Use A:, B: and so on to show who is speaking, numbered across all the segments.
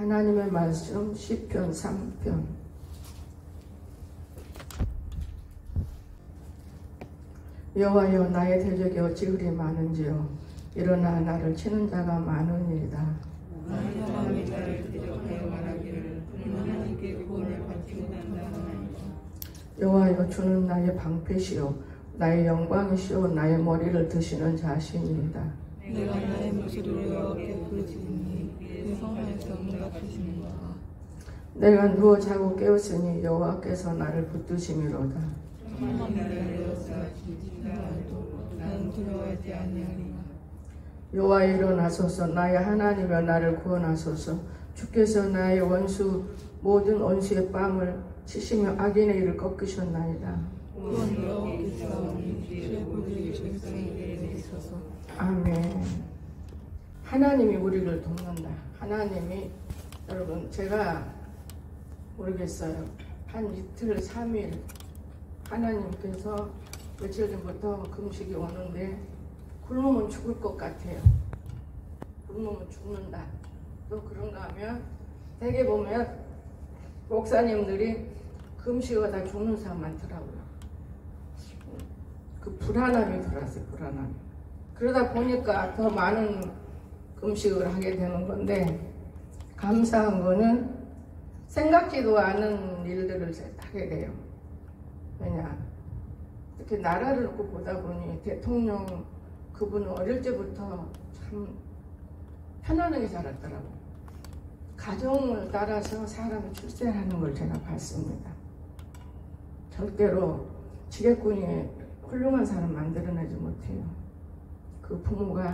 A: 하나님의 말씀 시편 3편. 여호와여, 나의 대적이 어찌 그리 많은지요. 일어나 나를 치는 자가 많으니이다.
B: 나의 사람이 나를 대적하여 말하기를 그는 하나님께 구원을 받지 못한다 하나이다.
A: 여호와여, 주는 나의 방패시요 나의 영광이시요 나의 머리를 드시는 자신이다.
B: 내가 나의 목소리를 여호와께 부르짖으니 그 성에서 응답하시는도다.
A: 내가 누워 자고 깨었으니 여호와께서 나를 붙드심이로다.
B: 천만이 나를 에워싸 지친다 해도 나는 두려워하지 아니하리라.
A: 여호와여, 일어나소서. 나의 하나님여, 나를 구원하소서. 주께서 나의 원수 모든 원수의 뺨을 치시며 악인의 일을 꺾으셨나이다.
B: 구원 여호와께서 주의 보좌에 백성에게 있어서.
A: 아멘. 하나님이 우리를 돕는다. 하나님이, 여러분, 제가 모르겠어요. 한 이틀 3일 하나님께서 며칠 전부터 금식이 오는데 굶으면 죽을 것 같아요. 굶으면 죽는다. 또 그런가 하면 대개 보면 목사님들이 금식하다 죽는 사람 많더라고요. 그 불안함이 들었어요. 불안함이. 그러다 보니까 더 많은 금식을 하게 되는 건데, 감사한 거는 생각지도 않은 일들을 하게 돼요. 왜냐, 이렇게 나라를 놓고 보다 보니 대통령 그분은 어릴 때부터 참 편안하게 자랐더라고요. 가정을 따라서 사람이 출세하는 걸 제가 봤습니다. 절대로 지게꾼이 훌륭한 사람 만들어내지 못해요. 그 부모가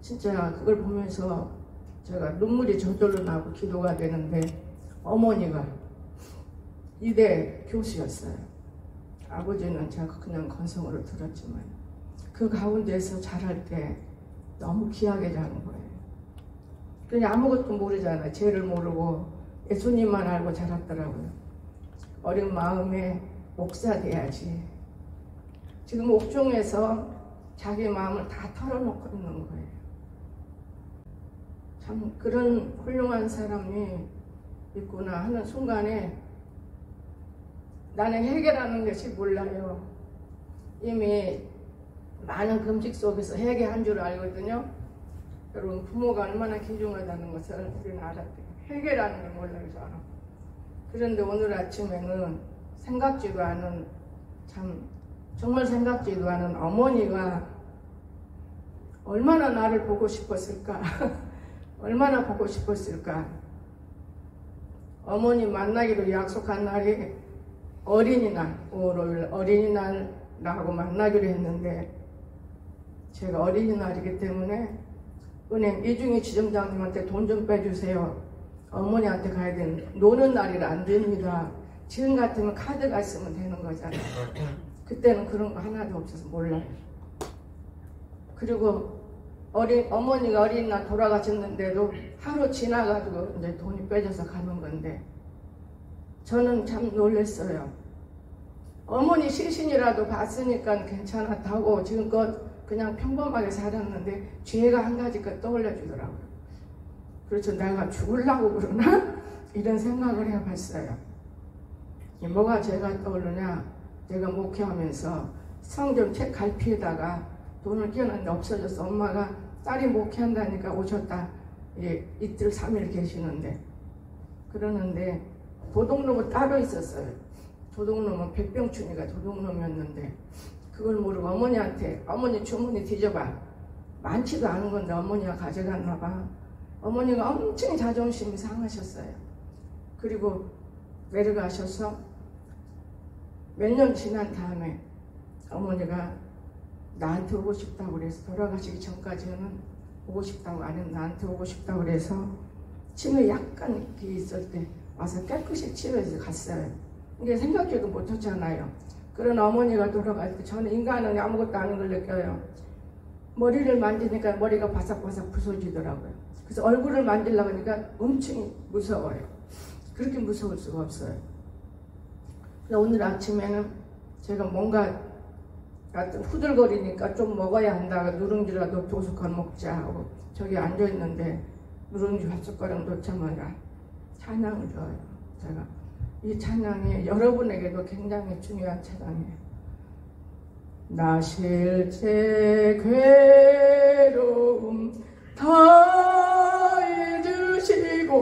A: 진짜 그걸 보면서 제가 눈물이 저절로 나고 기도가 되는데, 어머니가 이대 교수였어요. 아버지는 제가 그냥 건성으로 들었지만 그 가운데서 자랄 때 너무 귀하게 자란 거예요. 그냥 아무것도 모르잖아요. 죄를 모르고 예수님만 알고 자랐더라고요. 어린 마음에 목사 돼야지. 지금 옥중에서 자기 마음을 다 털어놓고 있는 거예요. 참 그런 훌륭한 사람이 있구나 하는 순간에 나는 해결하는 것이 몰라요. 이미 많은 금식 속에서 해결한 줄 알거든요. 여러분, 부모가 얼마나 귀중하다는 것을 우리는 알았대요. 해결하는 게 몰라요, 저는. 그런데 오늘 아침에는 생각지도 않은, 정말 생각지도 않은 어머니가 얼마나 나를 보고 싶었을까. 얼마나 보고 싶었을까. 어머니 만나기로 약속한 날이 어린이날, 5월 5일 어린이날하고 만나기로 했는데, 제가 어린이날이기 때문에 은행 이중희 지점장님한테 돈 좀 빼주세요. 어머니한테 가야 되는, 노는 날이라 안 됩니다. 지금 같으면 카드가 있으면 되는 거잖아요. 그때는 그런 거 하나도 없어서 몰라요. 그리고 어머니가 어린이날 돌아가셨는데도 하루 지나가지고 이제 돈이 빼져서 가는 건데, 저는 참 놀랐어요. 어머니 시신이라도 봤으니까 괜찮았다고 지금껏 그냥 평범하게 살았는데 죄가 한 가지가 떠올려 주더라고요. 그래서 내가 죽으려고 그러나? 이런 생각을 해봤어요. 뭐가 제가 떠오르냐? 제가 목회하면서 성경 책 갈피에다가 돈을 끼워놨는데 없어졌어. 엄마가 딸이 목회한다니까 오셨다. 이틀 3일 계시는데, 그러는데 도둑놈은 따로 있었어요. 도둑놈은 백병춘이가 도둑놈이었는데 그걸 모르고 어머니한테, 어머니 주머니 뒤져봐. 많지도 않은 건데 어머니가 가져갔나 봐. 어머니가 엄청 자존심이 상하셨어요. 그리고 내려가셔서 몇 년 지난 다음에 어머니가 나한테 오고 싶다고 그래서, 돌아가시기 전까지는 오고 싶다고 안 했는데 나한테 오고 싶다고 그래서 치매 약간 이렇게 있을 때 와서 깨끗이 치료해서 갔어요. 이게 생각지도 못했잖아요. 그런 어머니가 돌아갈 때 저는 인간은 아무것도 아닌 걸 느껴요. 머리를 만지니까 머리가 바삭바삭 부서지더라고요. 그래서 얼굴을 만지려고 하니까 엄청 무서워요. 그렇게 무서울 수가 없어요. 오늘 아침에는 제가 뭔가 후들거리니까 좀 먹어야 한다고 누룽지라도 도수건 먹자 하고 저기 앉아있는데 누룽지 한 숟가락 놓자마자 찬양을 줘요. 제가 이 찬양이 여러분에게도 굉장히 중요한 찬양이에요. 나 실제 괴로움 다 잊으시고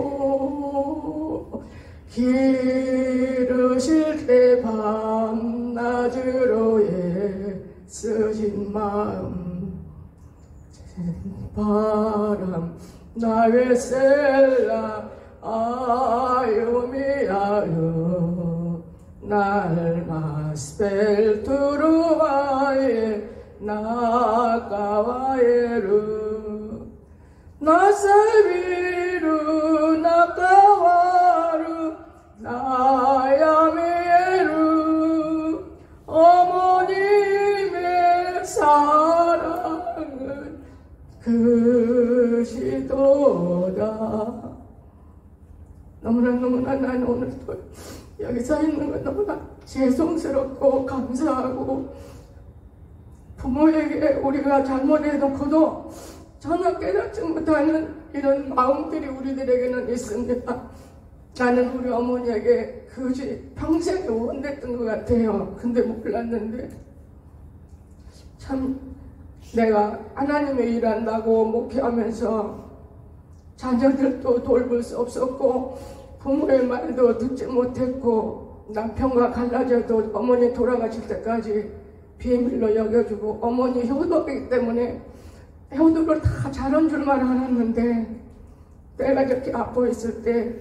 A: 기르실 때 밤낮으로 애쓰신 마음 바람 나의 셀라 아유미아유 날마스펠 투루아에 나까와에루 나살비루 나까와루 나야미에루 어머님의 사랑은 그시도다. 너무나 나는 오늘 또 여기 서 있는 건 너무나 죄송스럽고 감사하고 부모에게 우리가 잘못해놓고도 전혀 깨닫지 못하는 이런 마음들이 우리들에게는 있습니다. 나는 우리 어머니에게 그것이 평생에 원했던 것 같아요. 근데 몰랐는데 참 내가 하나님의 일한다고 목회하면서 자녀들도 돌볼 수 없었고 부모의 말도 듣지 못했고 남편과 갈라져도 어머니 돌아가실 때까지 비밀로 여겨주고 어머니 효도이기 때문에 효도를 다 잘한 줄만 알았는데 내가 이렇게 아파 있을 때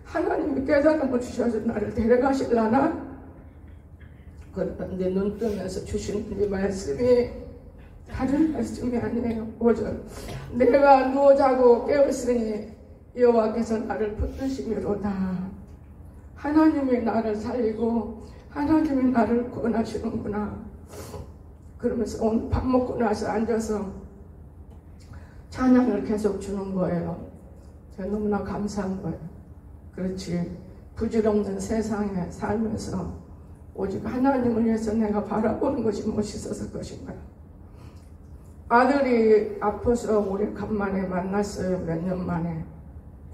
A: 하나님이 깨달음을 주셔서 나를 데려가실라나? 그런데 눈 뜨면서 주신 이 말씀이 다른 말씀이 아니에요. 5절 내가 누워 자고 깨었으니 여호와께서 나를 붙드심이로다. 하나님이 나를 살리고 하나님이 나를 구원하시는구나. 그러면서 오늘 밥 먹고 나서 앉아서 찬양을 계속 주는 거예요. 제가 너무나 감사한 거예요. 그렇지, 부질없는 세상에 살면서 오직 하나님을 위해서 내가 바라보는 것이 멋있어서 것인가. 아들이 아파서 우리 간만에 만났어요. 몇 년 만에.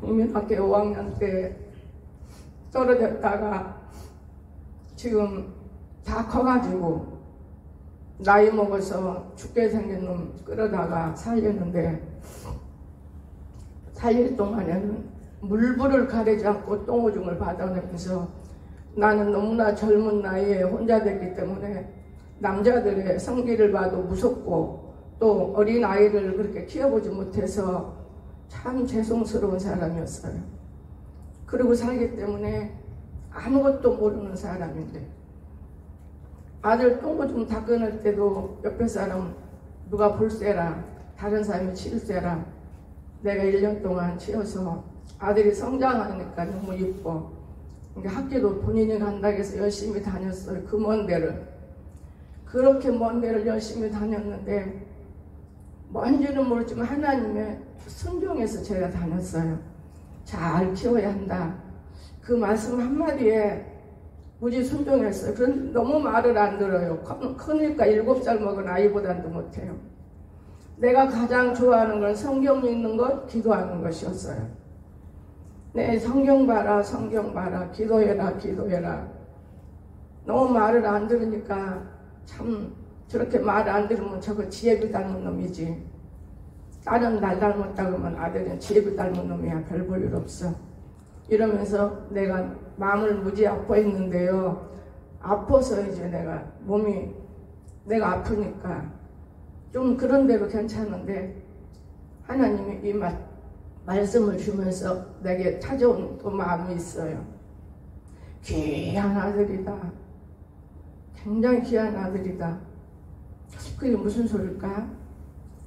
A: 국민학교 5학년 때 떨어졌다가 지금 다 커가지고 나이 먹어서 죽게 생긴 놈 끌어다가 살렸는데 살릴 동안에는 물불을 가리지 않고 똥오줌을 받아내면서 나는 너무나 젊은 나이에 혼자 됐기 때문에 남자들의 성기를 봐도 무섭고 또 어린 아이를 그렇게 키워보지 못해서 참 죄송스러운 사람이었어요. 그리고 살기 때문에 아무것도 모르는 사람인데 아들 똥오줌 닦아낼 때도 옆에 사람 누가 볼세라 다른 사람이 치울세라 내가 1년 동안 치워서 아들이 성장하니까 너무 이뻐. 학교도 본인이 간다고 해서 열심히 다녔어요. 그 먼 데를. 그렇게 먼 데를 열심히 다녔는데 뭔지는 모르지만 하나님의 순종해서 제가 다녔어요. 잘 키워야 한다. 그 말씀 한마디에 무지 순종했어요. 그런데 너무 말을 안 들어요. 크니까 7살 먹은 아이보다도 못해요. 내가 가장 좋아하는 건 성경 읽는 것, 기도하는 것이었어요. 네, 성경 봐라, 성경 봐라, 기도해라, 기도해라. 너무 말을 안 들으니까 참 저렇게 말 안 들으면 저거 지혜비 닮은 놈이지. 딸은 날 닮았다 그러면 아들은 지혜비 닮은 놈이야. 별 볼 일 없어. 이러면서 내가 마음을 무지 아파했는데요. 아파서 이제 내가 몸이 내가 아프니까 좀 그런 대로 괜찮은데 하나님이 이 말씀을 주면서 내게 찾아온 또 마음이 있어요. 귀한 아들이다. 굉장히 귀한 아들이다. 그게 무슨 소릴까?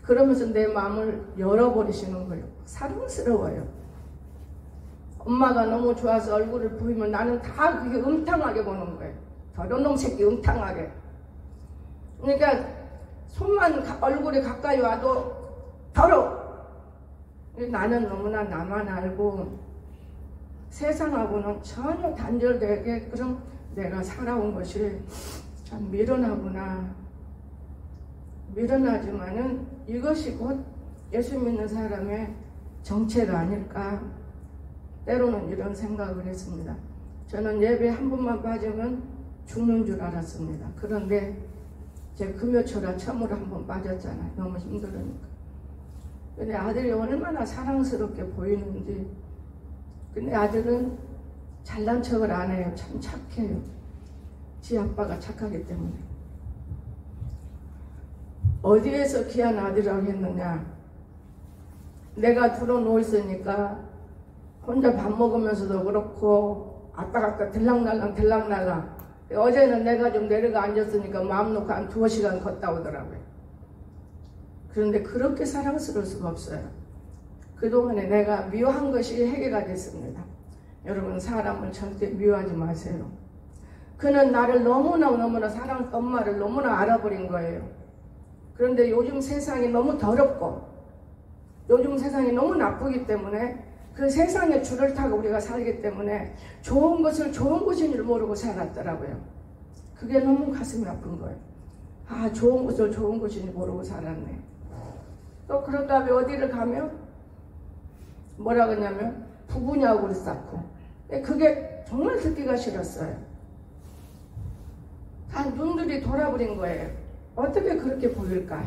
A: 그러면서 내 마음을 열어버리시는 거예요. 사랑스러워요. 엄마가 너무 좋아서 얼굴을 보이면 나는 다 그게 음탕하게 보는 거예요. 저런 놈 새끼 음탕하게. 그러니까 손만 얼굴에 가까이 와도 더러워. 나는 너무나 나만 알고 세상하고는 전혀 단절되게 그럼 내가 살아온 것이 참 미련하구나. 미련하지만은 이것이 곧 예수 믿는 사람의 정체가 아닐까, 때로는 이런 생각을 했습니다. 저는 예배 한 번만 빠지면 죽는 줄 알았습니다. 그런데 제 금요초라 처음으로 한 번 빠졌잖아요. 너무 힘들으니까. 근데 아들이 얼마나 사랑스럽게 보이는지. 근데 아들은 잘난 척을 안 해요. 참 착해요. 지 아빠가 착하기 때문에. 어디에서 귀한 아들이라고 했느냐. 내가 들어누워있으니까 혼자 밥 먹으면서도 그렇고 왔다 갔다 들락날락. 어제는 내가 좀 내려가 앉았으니까 마음 놓고 한 2시간 걷다 오더라고요. 그런데 그렇게 사랑스러울 수가 없어요. 그동안에 내가 미워한 것이 해결가 됐습니다. 여러분, 사람을 절대 미워하지 마세요. 그는 나를 너무나 엄마를 너무나 알아버린 거예요. 그런데 요즘 세상이 너무 더럽고 요즘 세상이 너무 나쁘기 때문에 그 세상의 줄을 타고 우리가 살기 때문에 좋은 것을 좋은 것인 줄 모르고 살았더라고요. 그게 너무 가슴이 아픈 거예요. 아, 좋은 것을 좋은 것인 줄 모르고 살았네. 또 그런 다음에 어디를 가면 뭐라 그러냐면 부부냐고 쌓고, 그게 정말 듣기가 싫었어요. 다 눈들이 돌아버린 거예요. 어떻게 그렇게 보일까?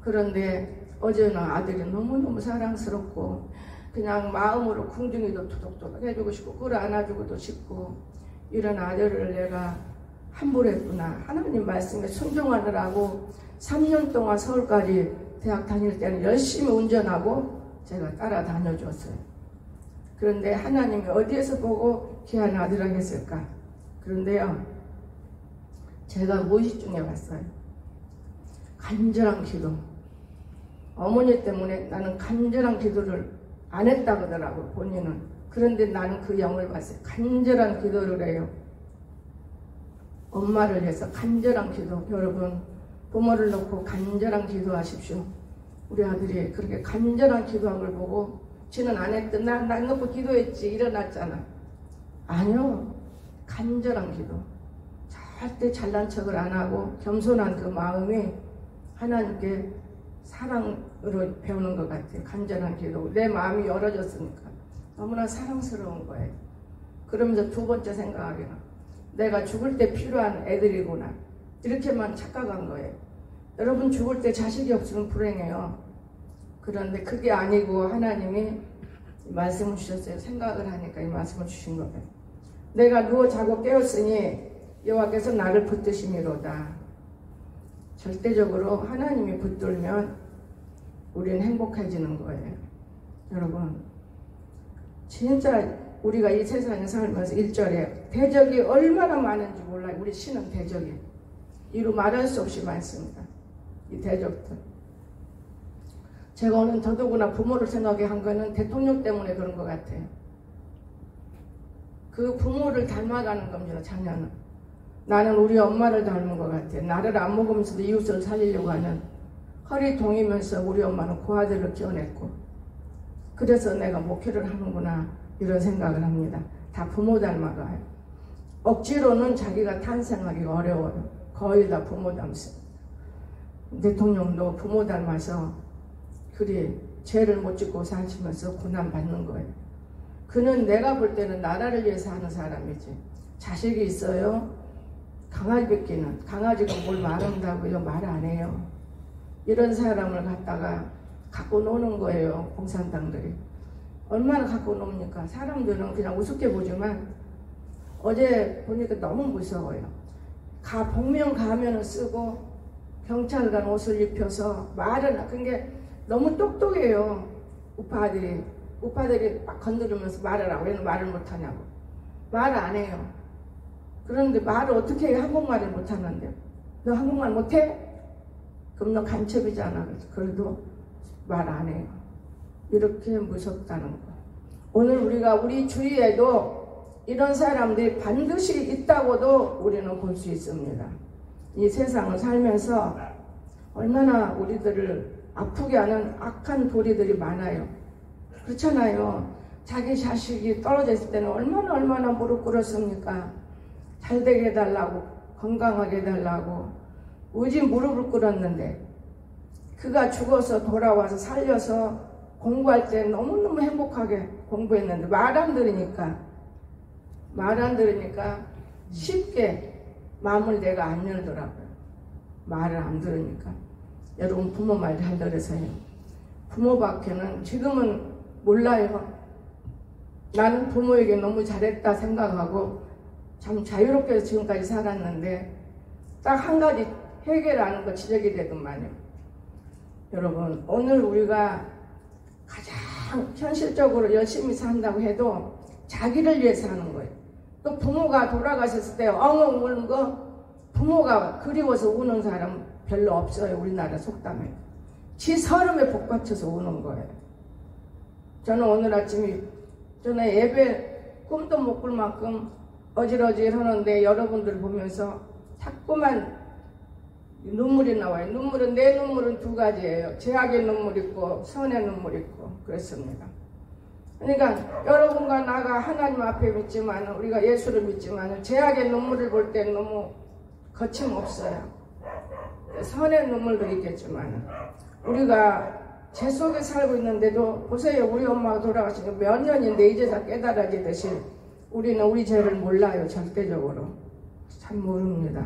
A: 그런데 어제는 아들이 너무너무 사랑스럽고 그냥 마음으로 궁둥이도 토독토독 해주고 싶고 끌어 안아주고도 싶고, 이런 아들을 내가 함부로 했구나. 하나님 말씀에 순종하느라고 3년 동안 서울까지 대학 다닐 때는 열심히 운전하고 제가 따라다녀줬어요. 그런데 하나님이 어디에서 보고 귀한 아들이라고 했을까? 그런데요, 제가 무의식 중에 봤어요. 간절한 기도. 어머니 때문에 나는 간절한 기도를 안 했다고 하더라고요, 본인은. 그런데 나는 그 영을 봤어요. 간절한 기도를 해요. 엄마를 해서 간절한 기도. 여러분, 부모를 놓고 간절한 기도하십시오. 우리 아들이 그렇게 간절한 기도한 걸 보고 지는 안 했던 난 놓고 기도했지 일어났잖아. 아니요. 간절한 기도. 절대 잘난 척을 안 하고 겸손한 그 마음이 하나님께 사랑으로 배우는 것 같아요. 간절한 기도. 내 마음이 열어졌으니까 너무나 사랑스러운 거예요. 그러면서 두 번째 생각하기는 내가 죽을 때 필요한 애들이구나. 이렇게만 착각한 거예요. 여러분, 죽을 때 자식이 없으면 불행해요. 그런데 그게 아니고 하나님이 말씀을 주셨어요. 생각을 하니까 이 말씀을 주신 거예요. 내가 누워 자고 깨었으니 여호와께서 나를 붙드심이로다. 절대적으로 하나님이 붙들면 우리는 행복해지는 거예요. 여러분, 진짜 우리가 이 세상에 살면서 1절에 대적이 얼마나 많은지 몰라요. 우리 신은 대적이 이루 말할 수 없이 많습니다. 이 대적들. 제가 오늘 더더구나 부모를 생각해 한 거는 대통령 때문에 그런 것 같아요. 그 부모를 닮아가는 겁니다. 자녀는. 나는 우리 엄마를 닮은 것 같아요. 나를 안 먹으면서도 이웃을 살리려고 하는, 허리 동이면서 우리 엄마는 그 아들을 키워냈고, 그래서 내가 목회를 하는구나 이런 생각을 합니다. 다 부모 닮아가요. 억지로는 자기가 탄생하기가 어려워요. 거의 다 부모 닮습니다. 대통령도 부모 닮아서 그리 죄를 못 짓고 사시면서 고난 받는 거예요. 그는 내가 볼 때는 나라를 위해서 하는 사람이지. 자식이 있어요. 강아지 뺏기는, 강아지가 뭘 말한다고요? 말 안 해요. 이런 사람을 갖다가 갖고 노는 거예요. 공산당들이. 얼마나 갖고 놉니까? 사람들은 그냥 우습게 보지만 어제 보니까 너무 무서워요. 복면 가면을 쓰고 경찰관 옷을 입혀서 말을, 그게 너무 똑똑해요. 우파들이 막 건드리면서 말을 하고, 왜 말을 못하냐고. 말을 안 해요. 그런데 말을 어떻게 해? 한국말을 못하는데. 너 한국말 못해? 그럼 너 간첩이잖아. 그래도 말 안 해요. 이렇게 무섭다는 거. 오늘 우리가 우리 주위에도 이런 사람들이 반드시 있다고도 우리는 볼 수 있습니다. 이 세상을 살면서 얼마나 우리들을 아프게 하는 악한 도리들이 많아요. 그렇잖아요. 자기 자식이 떨어져 있을 때는 얼마나 무릎 꿇었습니까? 잘 되게 해달라고, 건강하게 해달라고 우지 무릎을 꿇었는데, 그가 죽어서 돌아와서 살려서 공부할 때 너무너무 행복하게 공부했는데 말 안 들으니까 쉽게 마음을 내가 안 열더라고요. 말을 안 들으니까. 여러분 부모 말 잘 들으세요. 부모밖에는 지금은 몰라요. 나는 부모에게 너무 잘했다 생각하고 참 자유롭게 지금까지 살았는데 딱 한 가지 해결하는 거 지적이 되더만요. 여러분 오늘 우리가 가장 현실적으로 열심히 산다고 해도 자기를 위해서 하는 거예요. 또 부모가 돌아가셨을 때 엉엉 우는 거 부모가 그리워서 우는 사람 별로 없어요. 우리나라 속담에. 지 서름에 복받쳐서 우는 거예요. 저는 오늘 아침에 전에 예배 꿈도 못 꿀 만큼 어질어질 하는데 여러분들 보면서 자꾸만 눈물이 나와요. 내 눈물은 두 가지예요. 죄악의 눈물 있고 선의 눈물 있고 그렇습니다. 그러니까 여러분과 나가 하나님 앞에 믿지만 우리가 예수를 믿지만 죄악의 눈물을 볼 때 너무 거침없어요. 선의 눈물도 있겠지만 우리가 죄 속에 살고 있는데도 보세요. 우리 엄마가 돌아가신 지 몇 년인데 이제 다 깨달아지듯이 우리는 우리 죄를 몰라요. 절대적으로 참 모릅니다.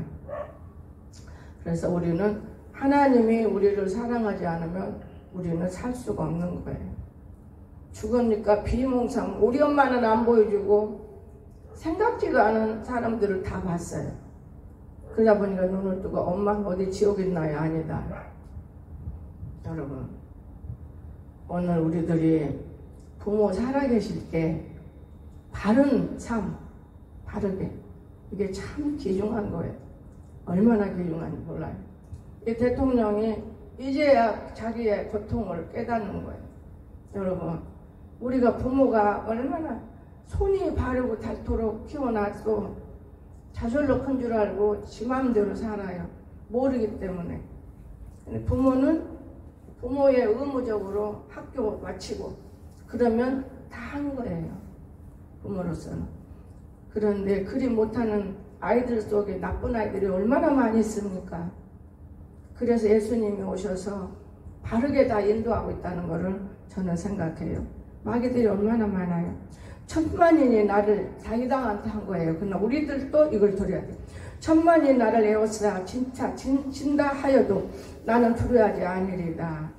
A: 그래서 우리는 하나님이 우리를 사랑하지 않으면 우리는 살 수가 없는 거예요. 죽으니까 비몽사몽. 우리 엄마는 안 보여주고 생각지도 않은 사람들을 다 봤어요. 그러다 보니까 눈을 뜨고 엄마 어디 지옥 있나요? 아니다. 여러분 오늘 우리들이 부모 살아계실 때 바른 삶, 바르게 이게 참 귀중한 거예요. 얼마나 귀중한지 몰라요. 이 대통령이 이제야 자기의 고통을 깨닫는 거예요. 여러분 우리가 부모가 얼마나 손이 바르고 닳도록 키워놔도 자절로 큰 줄 알고 지 마음대로 살아요. 모르기 때문에. 부모는 부모의 의무적으로 학교 마치고 그러면 다 한 거예요. 부모로서는. 그런데 그리 못하는 아이들 속에 나쁜 아이들이 얼마나 많이 있습니까? 그래서 예수님이 오셔서 바르게 다 인도하고 있다는 것을 저는 생각해요. 마귀들이 얼마나 많아요. 천만인이 나를 자기당한테 한 거예요. 그러나 우리들도 이걸 들어야 돼요. 천만이 나를 에워싸 진다 하여도 나는 두려워하지 아니리다.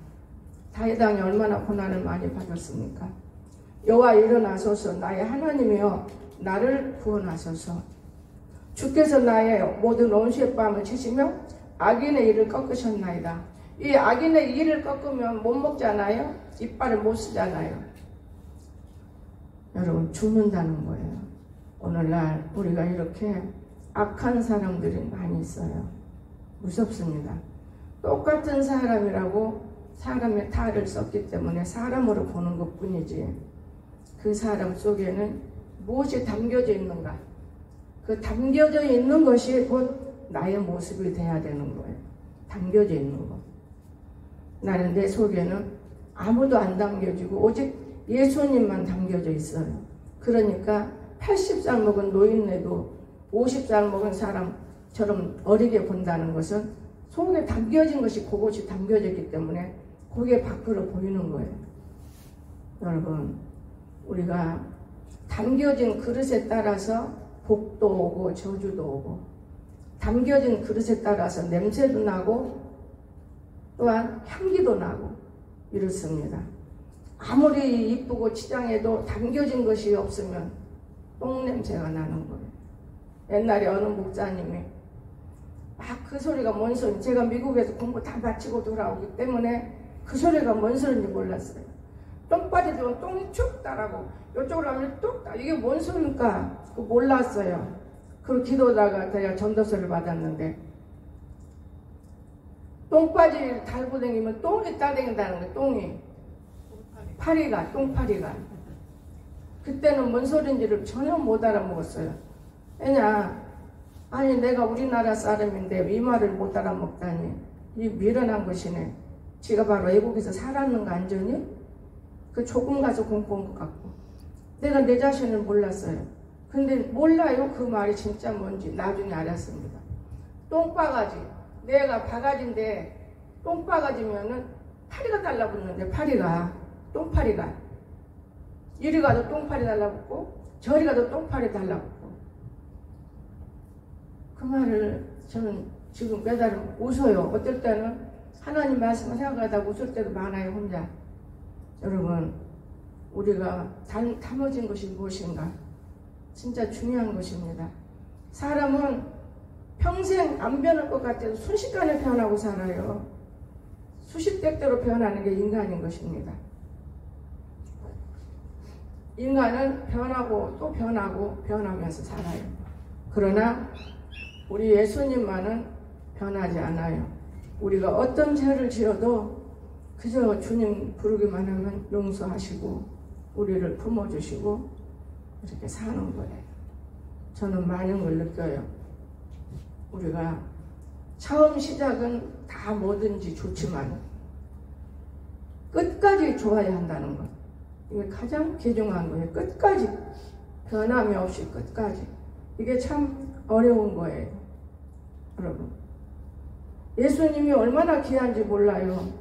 A: 자기당이 얼마나 고난을 많이 받았습니까? 여호와 일어나소서 나의 하나님이여 나를 구원하소서. 주께서 나의 모든 온수의 뺨을 치시며 악인의 일을 꺾으셨나이다. 이 악인의 일을 꺾으면 못 먹잖아요. 이빨을 못 쓰잖아요. 여러분 죽는다는 거예요. 오늘날 우리가 이렇게 악한 사람들이 많이 있어요. 무섭습니다. 똑같은 사람이라고 사람의 탈을 썼기 때문에 사람으로 보는 것 뿐이지 그 사람 속에는 무엇이 담겨져 있는가? 그 담겨져 있는 것이 곧 나의 모습이 돼야 되는 거예요. 담겨져 있는 것. 나는 내 속에는 아무도 안 담겨지고 오직 예수님만 담겨져 있어요. 그러니까 80살 먹은 노인네도 50살 먹은 사람처럼 어리게 본다는 것은 속에 담겨진 것이 그것이 담겨졌기 때문에 그게 밖으로 보이는 거예요. 여러분 우리가 담겨진 그릇에 따라서 복도 오고 저주도 오고 담겨진 그릇에 따라서 냄새도 나고 또한 향기도 나고 이렇습니다. 아무리 이쁘고 치장해도 담겨진 것이 없으면 똥냄새가 나는 거예요. 옛날에 어느 목사님이 막 그 소리가 뭔 소리, 제가 미국에서 공부 다 마치고 돌아오기 때문에 그 소리가 뭔 소리인지 몰랐어요. 똥 빠지면 똥이 쭉 따라고 이쪽으로 하면 뚝 따. 이게 뭔 소리인가 몰랐어요. 그리고 기도하다가 제가 전도서를 받았는데 똥바지 달고 다니면 똥이 따다닌다는 거예요. 똥이 똥파리가 그때는 뭔 소리인지를 전혀 못 알아먹었어요. 왜냐 아니 내가 우리나라 사람인데 이 말을 못 알아먹다니 이 미련한 것이네. 지가 바로 외국에서 살았는 거 안전히 그 조금 가서 공부한 것 같고 내가 내 자신을 몰랐어요. 근데 몰라요. 그 말이 진짜 뭔지 나중에 알았습니다. 똥바가지 내가 바가지인데 똥바가지면은 파리가 달라붙는데 파리가 똥파리가. 이리 가도 똥파리 달라붙고 저리 가도 똥파리 달라붙고. 그 말을 저는 지금 깨달으면 웃어요. 어떨 때는 하나님 말씀을 생각하다 웃을 때도 많아요, 혼자. 여러분, 우리가 담아진 것이 무엇인가? 진짜 중요한 것입니다. 사람은 평생 안 변할 것 같아도 순식간에 변하고 살아요. 수십대대로 변하는 게 인간인 것입니다. 인간은 변하고 또 변하고 변하면서 살아요. 그러나 우리 예수님만은 변하지 않아요. 우리가 어떤 죄를 지어도 그저 주님 부르기만 하면 용서하시고 우리를 품어주시고 이렇게 사는 거예요. 저는 많은 걸 느껴요. 우리가 처음 시작은 다 뭐든지 좋지만 끝까지 좋아야 한다는 것. 이게 가장 귀중한 거예요. 끝까지 변함이 없이 끝까지. 이게 참 어려운 거예요. 여러분, 예수님이 얼마나 귀한지 몰라요.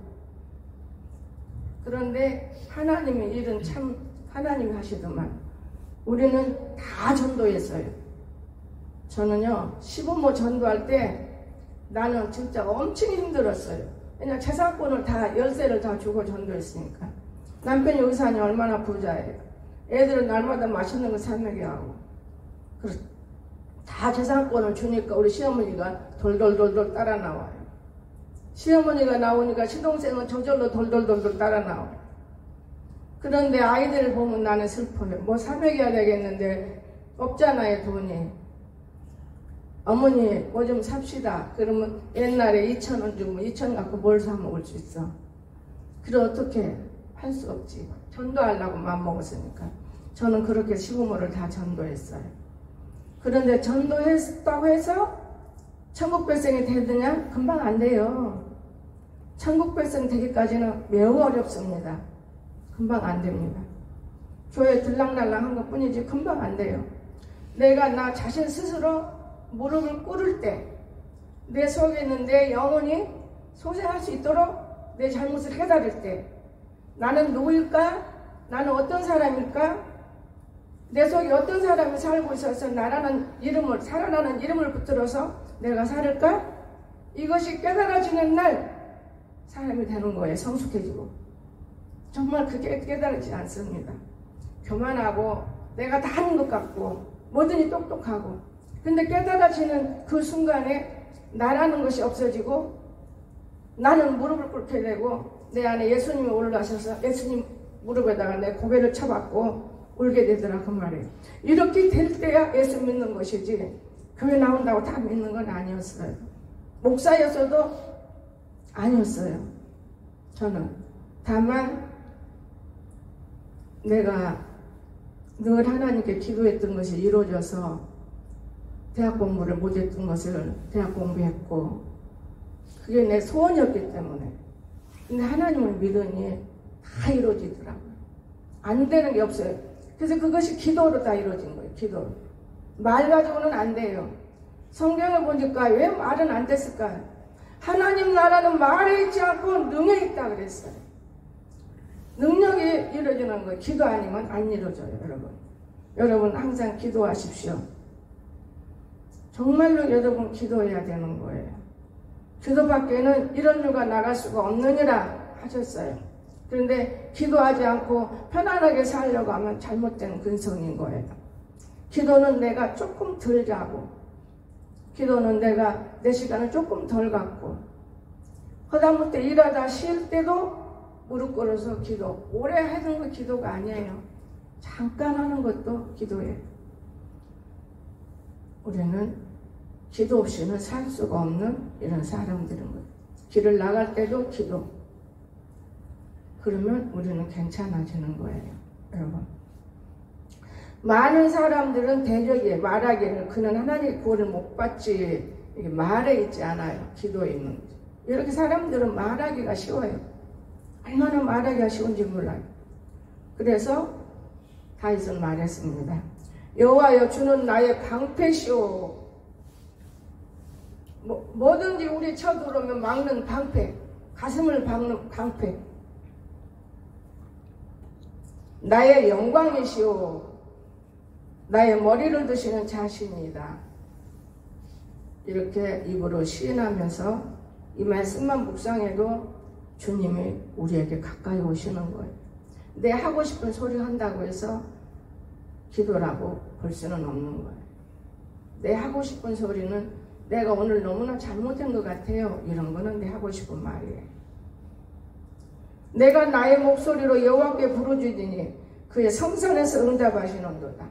A: 그런데 하나님의 일은 참 하나님이 하시더만 우리는 다 전도했어요. 저는요, 시부모 전도할 때 나는 진짜 엄청 힘들었어요. 왜냐면 재산권을 다 열쇠를 다 주고 전도했으니까. 남편이 의사니 얼마나 부자예요. 애들은 날마다 맛있는 거 사 먹여 하고. 다 재산권을 주니까 우리 시어머니가 돌돌돌돌 따라 나와요. 시어머니가 나오니까 시동생은 저절로 돌돌돌돌 따라 나와요. 그런데 아이들을 보면 나는 슬퍼요. 뭐 사 먹여야 되겠는데 없잖아요, 돈이. 어머니 뭐 좀 삽시다. 그러면 옛날에 2,000원 주면 2,000 갖고 뭘 사 먹을 수 있어. 그래 어떻게 할 수 없지. 전도하려고 마음먹었으니까. 저는 그렇게 시부모를 다 전도했어요. 그런데 전도했다고 해서 천국 백성이 되느냐? 금방 안 돼요. 천국 백성 되기까지는 매우 어렵습니다. 금방 안 됩니다. 교회 들락날락한 것 뿐이지 금방 안 돼요. 내가 나 자신 스스로 무릎을 꿇을 때 내 속에 있는 내 영혼이 소생할 수 있도록 내 잘못을 깨달을 때 나는 누구일까? 나는 어떤 사람일까? 내 속에 어떤 사람이 살고 있어서 나라는 이름을, 살아나는 이름을 붙들어서 내가 살을까? 이것이 깨달아지는 날 사람이 되는 거예요. 성숙해지고. 정말 그게 깨달아지지 않습니다. 교만하고 내가 다 하는 것 같고 뭐든지 똑똑하고, 근데 깨달아지는 그 순간에 나라는 것이 없어지고 나는 무릎을 꿇게 되고 내 안에 예수님이 올라오셔서 예수님 무릎에다가 내 고개를 쳐박고 울게 되더라 그 말이에요. 이렇게 될 때야 예수 믿는 것이지 교회 나온다고 다 믿는 건 아니었어요. 목사였어도 아니었어요. 저는 다만 내가 늘 하나님께 기도했던 것이 이루어져서 대학 공부를 못했던 것을 대학 공부했고 그게 내 소원이었기 때문에. 근데 하나님을 믿으니 다 이루어지더라고요. 안 되는 게 없어요. 그래서 그것이 기도로 다 이루어진 거예요. 기도로. 말 가지고는 안 돼요. 성경을 보니까 왜 말은 안 됐을까요? 하나님 나라는 말에 있지 않고 능에 있다 그랬어요. 능력이 이루어지는 거예요. 기도 아니면 안 이루어져요. 여러분 항상 기도하십시오. 정말로 여러분 기도해야 되는 거예요. 기도밖에는 이런 유가 나갈 수가 없느니라 하셨어요. 그런데 기도하지 않고 편안하게 살려고 하면 잘못된 근성인 거예요. 기도는 내가 조금 덜 자고, 기도는 내가 내 시간을 조금 덜 갖고, 허다못해 일하다 쉴 때도 무릎 꿇어서 기도. 오래 하는 거 기도가 아니에요. 잠깐 하는 것도 기도예요. 우리는 기도 없이는 살 수가 없는 이런 사람들인 거예요. 길을 나갈 때도 기도. 그러면 우리는 괜찮아지는 거예요. 여러분. 많은 사람들은 대적이에요. 말하기를 그는 하나님의 구원을 못 받지. 이게 말에 있지 않아요. 기도에 있는 거죠. 이렇게 사람들은 말하기가 쉬워요. 얼마나 말하기가 쉬운지 몰라요. 그래서 다윗은 말했습니다. 여호와여 주는 나의 방패시오. 뭐든지 우리 쳐들어오면 막는 방패, 가슴을 박는 방패. 나의 영광이시오. 나의 머리를 드시는 자신이다. 이렇게 입으로 시인하면서 이 말씀만 묵상해도 주님이 우리에게 가까이 오시는 거예요. 내 하고 싶은 소리 한다고 해서 기도라고 볼 수는 없는 거예요. 내 하고 싶은 소리는 내가 오늘 너무나 잘못된 것 같아요. 이런 거는 내 하고 싶은 말이에요. 내가 나의 목소리로 여호와께 부르짖으니 그의 성산에서 응답하시는도다.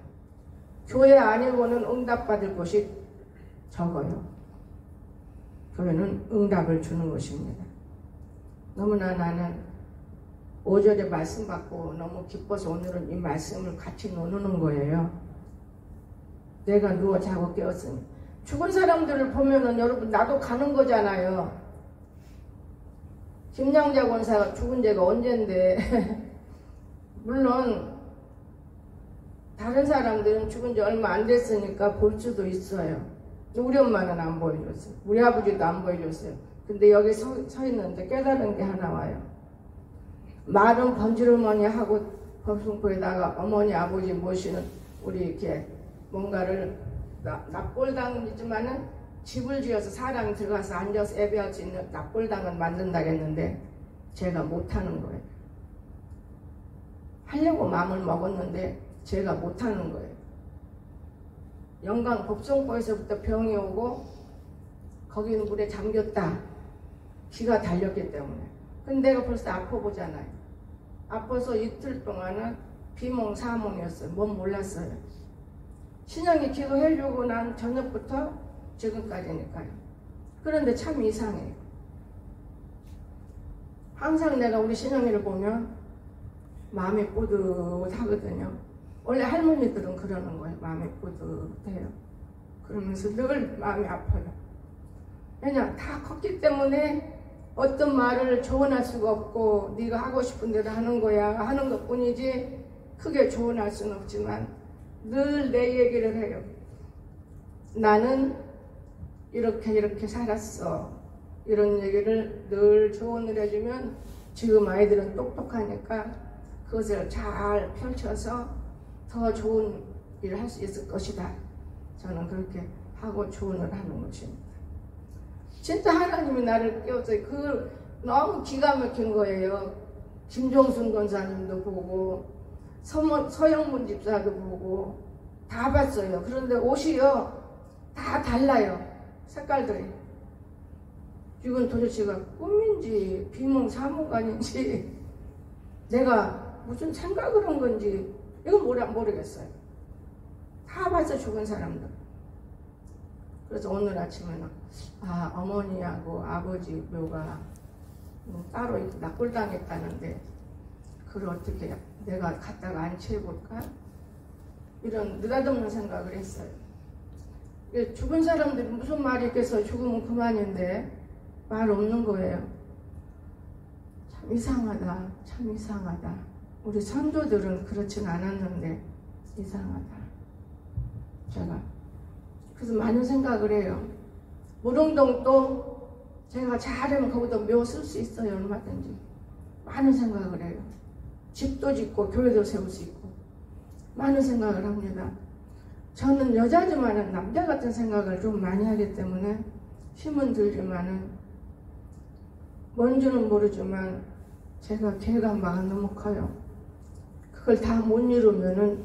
A: 교회 아니고는 응답받을 곳이 적어요. 교회는 응답을 주는 것입니다. 너무나 나는 5절에 말씀 받고 너무 기뻐서 오늘은 이 말씀을 같이 나누는 거예요. 내가 누워 자고 깨었으니 죽은 사람들을 보면은 여러분 나도 가는 거잖아요. 김양자 권사가 죽은 지가 언젠데 물론 다른 사람들은 죽은 지 얼마 안 됐으니까 볼 수도 있어요. 우리 엄마는 안 보여줬어요. 우리 아버지도 안 보여줬어요. 근데 여기 서 있는데 깨달은 게 하나 와요. 말은 번지르머니 하고 법승포에다가 어머니 아버지 모시는 우리 이렇게 뭔가를 납골당이지만은 집을 지어서 사람이 들어가서 앉아서 예배할 수 있는 납골당은 만든다겠는데 제가 못하는 거예요. 하려고 마음을 먹었는데 제가 못하는 거예요. 영광 법성포에서부터 병이 오고 거기는 물에 잠겼다. 기가 달렸기 때문에. 근데 내가 벌써 아파 보잖아요. 아파서 이틀 동안은 비몽사몽이었어요. 뭔 몰랐어요. 신영이 기도해주고 난 저녁부터 지금까지니까요. 그런데 참 이상해요. 항상 내가 우리 신영이를 보면 마음이 뿌듯하거든요. 원래 할머니들은 그러는 거예요. 마음이 뿌듯해요. 그러면서 늘 마음이 아파요. 왜냐 다 컸기 때문에 어떤 말을 조언할 수가 없고 네가 하고 싶은 대로 하는 거야 하는 것뿐이지 크게 조언할 수는 없지만 늘 내 얘기를 해요. 나는 이렇게 살았어. 이런 얘기를 늘 조언을 해주면 지금 아이들은 똑똑하니까 그것을 잘 펼쳐서 더 좋은 일을 할 수 있을 것이다. 저는 그렇게 하고 조언을 하는 것입니다. 진짜 하나님이 나를 깨웠어요. 그 너무 기가 막힌 거예요. 김종순 권사님도 보고 서영문 집사도 보고 다 봤어요. 그런데 옷이요 다 달라요. 색깔들이. 이건 도대체가 꿈인지 비몽사몽간인지 내가 무슨 생각을 한 건지 이건 모르겠어요. 다 봤어 죽은 사람들. 그래서 오늘 아침에는 어머니하고 아버지 묘가 따로 납골당했다는데 그걸 어떻게 내가 갖다가 안치해볼까? 이런 느닷없는 생각을 했어요. 죽은 사람들이 무슨 말이 있겠어요. 죽으면 그만인데 말 없는 거예요. 참 이상하다. 참 이상하다. 우리 선조들은 그렇진 않았는데 이상하다. 제가 그래서 많은 생각을 해요. 무릉동도 제가 잘하면 거기다 묘 쓸 수 있어요. 얼마든지. 많은 생각을 해요. 집도 짓고 교회도 세울 수 있고 많은 생각을 합니다. 저는 여자지만은 남자 같은 생각을 좀 많이 하기 때문에 힘은 들지만은 뭔지는 모르지만 제가 계획한 너무 커요. 그걸 다 못 이루면은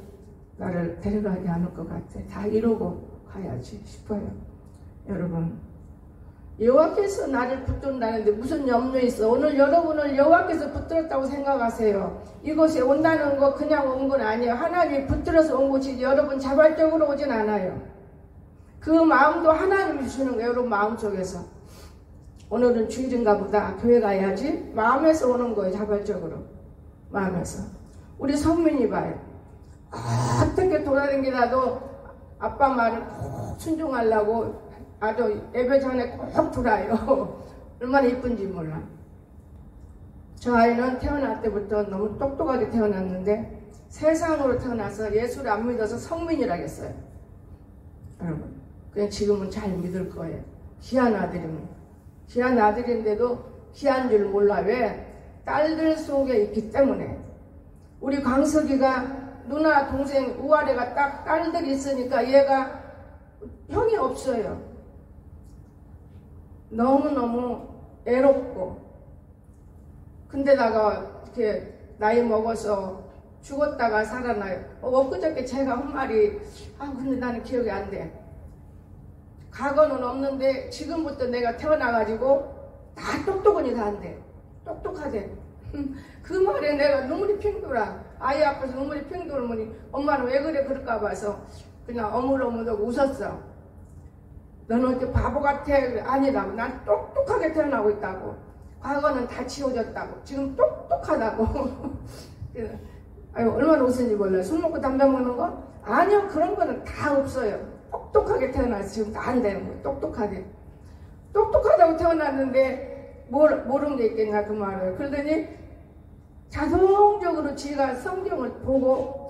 A: 나를 데려가지 않을 것 같아. 다 이루고 가야지 싶어요. 여러분, 여호와께서 나를 붙든다는데 무슨 염려 있어? 오늘 여러분을 여호와께서 붙들었다고 생각하세요. 이곳에 온다는 거 그냥 온 건 아니에요. 하나님이 붙들어서 온 곳이지 여러분 자발적으로 오진 않아요. 그 마음도 하나님이 주시는 거예요. 여러분 마음속에서. 오늘은 주일인가 보다 교회 가야지 마음에서 오는 거예요. 자발적으로. 마음에서. 우리 성민이 봐요. 어떻게 돌아다니다도 아빠 말을 꼭 순종하려고 아주 예배 전에 꼭 들어요. 얼마나 이쁜지 몰라. 저 아이는 태어날 때부터 너무 똑똑하게 태어났는데 세상으로 태어나서 예수를 안 믿어서 성민이라고 했어요. 여러분 그냥 지금은 잘 믿을 거예요. 귀한 아들입니다. 귀한 아들인데도 귀한 줄 몰라. 왜? 딸들 속에 있기 때문에. 우리 광석이가 누나 동생 우아래가 딱 딸들이 있으니까 얘가 형이 없어요. 너무너무 애롭고, 근데다가 이렇게 나이 먹어서 죽었다가 살아나요. 엊그저께 제가 한 말이 근데 나는 기억이 안 돼. 과거는 없는데 지금부터 내가 태어나가지고 다 똑똑하니 다 안 돼. 똑똑하대. 그 말에 내가 눈물이 핑 돌아. 아이 앞에서 눈물이 핑 돌으니 엄마는 왜 그래 그럴까 봐서 그냥 어물어물하고 웃었어. 너는 어째 바보 같아? 아니라고. 난 똑똑하게 태어나고 있다고. 과거는 다 지워졌다고. 지금 똑똑하다고. 아유, 얼마나 웃은지 몰라요. 술 먹고 담배 먹는 거? 아니요, 그런 거는 다 없어요. 똑똑하게 태어나서 지금 다 안 되는 거예요. 똑똑하게. 똑똑하다고 태어났는데 모르는 게 있겠냐 그 말을. 그러더니 자동적으로 지가 성경을 보고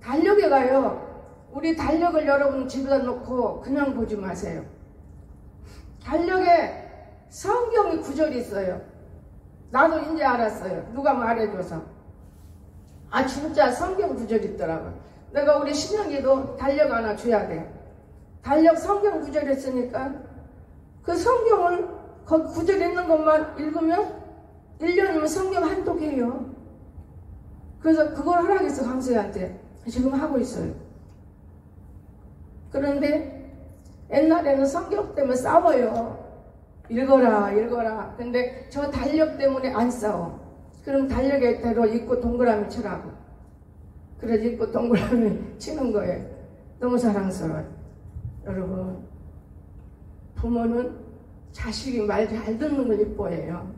A: 달력에 가요. 우리 달력을 여러분 집에다 놓고 그냥 보지 마세요. 달력에 성경의 구절이 있어요. 나도 이제 알았어요. 누가 말해줘서. 진짜 성경 구절이 있더라고요. 내가 우리 신영이도 달력 하나 줘야 돼. 달력 성경 구절이 있으니까 그 성경을 그 구절 있는 것만 읽으면 1년이면 성경 한 독이에요. 그래서 그걸 하라겠어. 강수희한테 지금 하고 있어요. 그런데 옛날에는 성경 때문에 싸워요. 읽어라. 근데 저 달력 때문에 안 싸워. 그럼 달력에 대로 읽고 동그라미 치라고. 그래서 읽고 동그라미 치는 거예요. 너무 사랑스러워요. 여러분, 부모는 자식이 말 잘 듣는 걸 이뻐해요.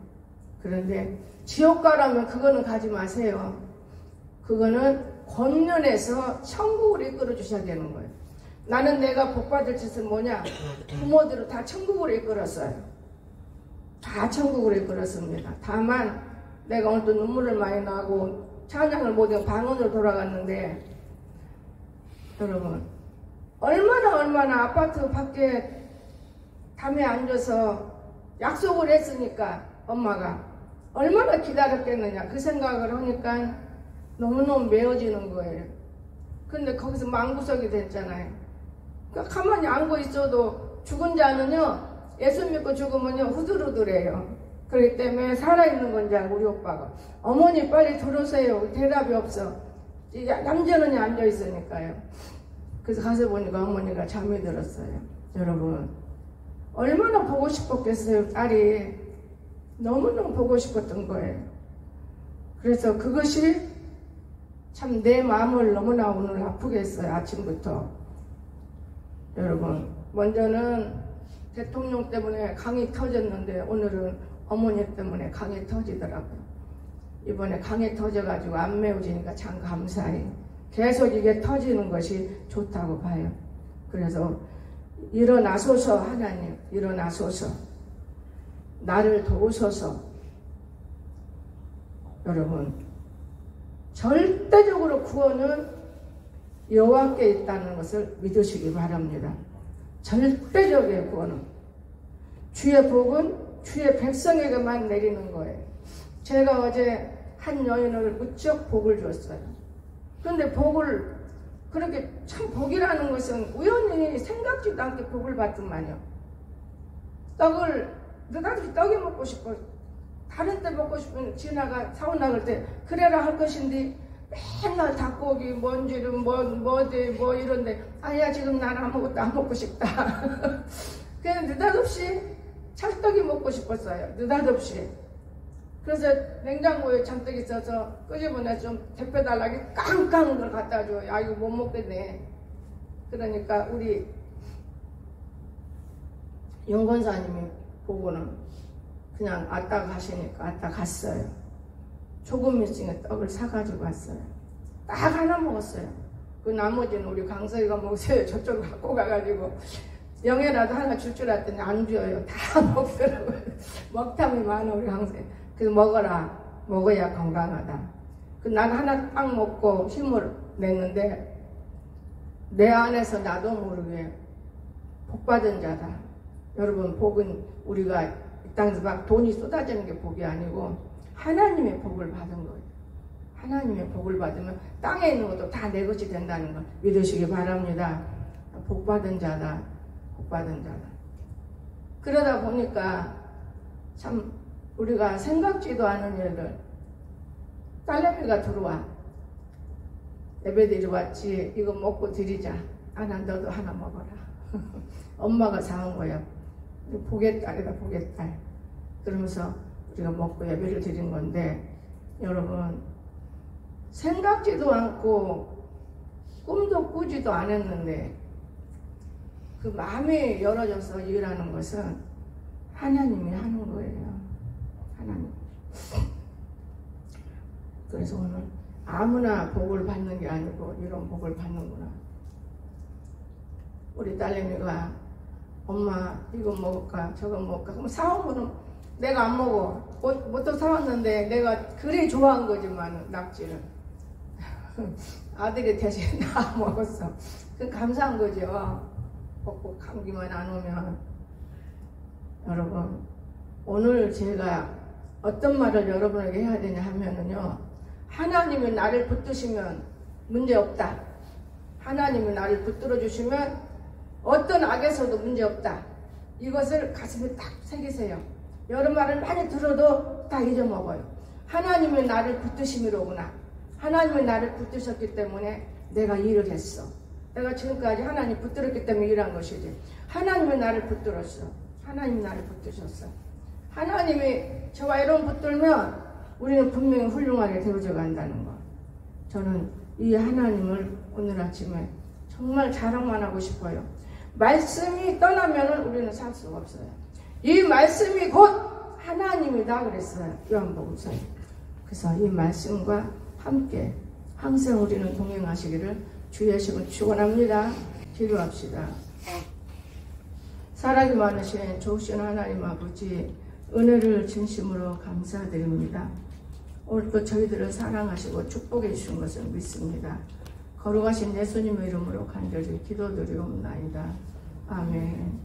A: 그런데 지옥 가라면 그거는 가지 마세요. 그거는 권면해서 천국으로 이끌어 주셔야 되는 거예요. 나는 내가 복받을 짓은 뭐냐? 부모들을 다 천국으로 이끌었어요. 다 천국으로 이끌었습니다. 다만 내가 오늘 또 눈물을 많이 나고 찬양을 못하고 방언으로 돌아갔는데, 여러분 얼마나 아파트 밖에 담에 앉아서 약속을 했으니까 엄마가 얼마나 기다렸겠느냐 그 생각을 하니까 너무너무 메어지는 거예요. 근데 거기서 망구석이 됐잖아요. 그러니까 가만히 앉고 있어도 죽은 자는요, 예수 믿고 죽으면요 후들후들해요. 그렇기 때문에 살아있는 건지 알고 우리 오빠가 어머니 빨리 들어오세요. 대답이 없어. 얌전히 앉아있으니까요. 그래서 가서 보니까 어머니가 잠이 들었어요. 여러분 얼마나 보고 싶었겠어요. 딸이 너무너무 보고 싶었던 거예요. 그래서 그것이 참 내 마음을 너무나 오늘 아프게 했어요. 아침부터. 여러분 먼저는 대통령 때문에 강이 터졌는데 오늘은 어머니 때문에 강이 터지더라고요. 이번에 강이 터져가지고 안 메워지니까 참 감사해요. 계속 이게 터지는 것이 좋다고 봐요. 그래서 일어나소서. 하나님 일어나소서. 나를 도우소서. 여러분 절대적으로 구원은 여호와께 있다는 것을 믿으시기 바랍니다. 절대적인 구원은 주의 복은 주의 백성에게만 내리는 거예요. 제가 어제 한 여인을 무척 복을 줬어요. 그런데 복을 그렇게 참 복이라는 것은 우연히 생각지도 않게 복을 받더만요. 나도 떡이 먹고 싶어. 다른 때 먹고 싶으면 사원 나갈 때 그래라 할 것인데 맨날 닭고기 뭔지름 뭐지 이런데 아야 지금 난 아무것도 안 먹고 싶다. 그냥 느닷없이 찰떡이 먹고 싶었어요. 느닷없이. 그래서 냉장고에 잔뜩 있어서 끄집어내 좀 데펴달라고 깡깡 걸 갖다 줘요. 아 이거 못 먹겠네. 그러니까 우리 영건사님이 보고는 그냥 아따 가시니까 아따 갔어요. 조금 일찍에 떡을 사가지고 왔어요. 딱 하나 먹었어요. 그 나머지는 우리 강서희가 먹으세요. 저쪽으로 갖고 가가지고 영애라도 하나 줄 줄 알았더니 안 줘요. 다 먹더라고요. 먹탐이 많아 우리 강서희. 그래서 먹어라. 먹어야 건강하다. 난 하나 딱 먹고 힘을 냈는데 내 안에서 나도 모르게 복받은 자다. 여러분 복은 우리가 이 땅에서 막 돈이 쏟아지는 게 복이 아니고 하나님의 복을 받은 거예요. 하나님의 복을 받으면 땅에 있는 것도 다 내 것이 된다는 걸 믿으시기 바랍니다. 복받은 자다. 복받은 자다. 그러다 보니까 참 우리가 생각지도 않은 일들, 딸내미가 들어와. 예배드리러 왔지. 이거 먹고 드리자. 너도 하나 먹어라. 엄마가 사온 거야. 보겠딸이다, 보겠딸. 그러면서 우리가 먹고 예배를 드린 건데, 여러분, 생각지도 않고 꿈도 꾸지도 않았는데 그 마음이 열어져서 일하는 것은 하나님이 하는 거예요. 하나님. 그래서 오늘 아무나 복을 받는 게 아니고 이런 복을 받는구나. 우리 딸내미가 엄마 이거 먹을까 저거 먹을까 그럼 사온 거는 내가 안 먹어. 뭣도 사왔는데 내가 그래 좋아한 거지만 낙지를 아들이 대신 다 먹었어. 그 감사한 거죠. 먹고 감기만 안 오면. 여러분 오늘 제가 어떤 말을 여러분에게 해야 되냐 하면은요, 하나님이 나를 붙드시면 문제 없다. 하나님이 나를 붙들어 주시면 어떤 악에서도 문제 없다. 이것을 가슴에 딱 새기세요. 여러 말을 많이 들어도 다 잊어먹어요. 하나님이 나를 붙드심이로구나. 하나님이 나를 붙드셨기 때문에 내가 일을 했어. 내가 지금까지 하나님 붙들었기 때문에 일한 것이지. 하나님이 나를 붙들었어. 하나님이 나를 붙드셨어. 하나님이 저와 이런 붙들면 우리는 분명히 훌륭하게 되어져 간다는 것. 저는 이 하나님을 오늘 아침에 정말 자랑만 하고 싶어요. 말씀이 떠나면 우리는 살 수가 없어요. 이 말씀이 곧 하나님이다 그랬어요. 요한복음서에. 그래서 이 말씀과 함께 항상 우리는 동행하시기를 주 예수님을 축원합니다. 기도합시다. 사랑이 많으신 좋으신 하나님 아버지, 은혜를 진심으로 감사드립니다. 오늘도 저희들을 사랑하시고 축복해 주신 것을 믿습니다. 거룩하신 예수님의 이름으로 간절히 기도드리옵나이다. 아멘.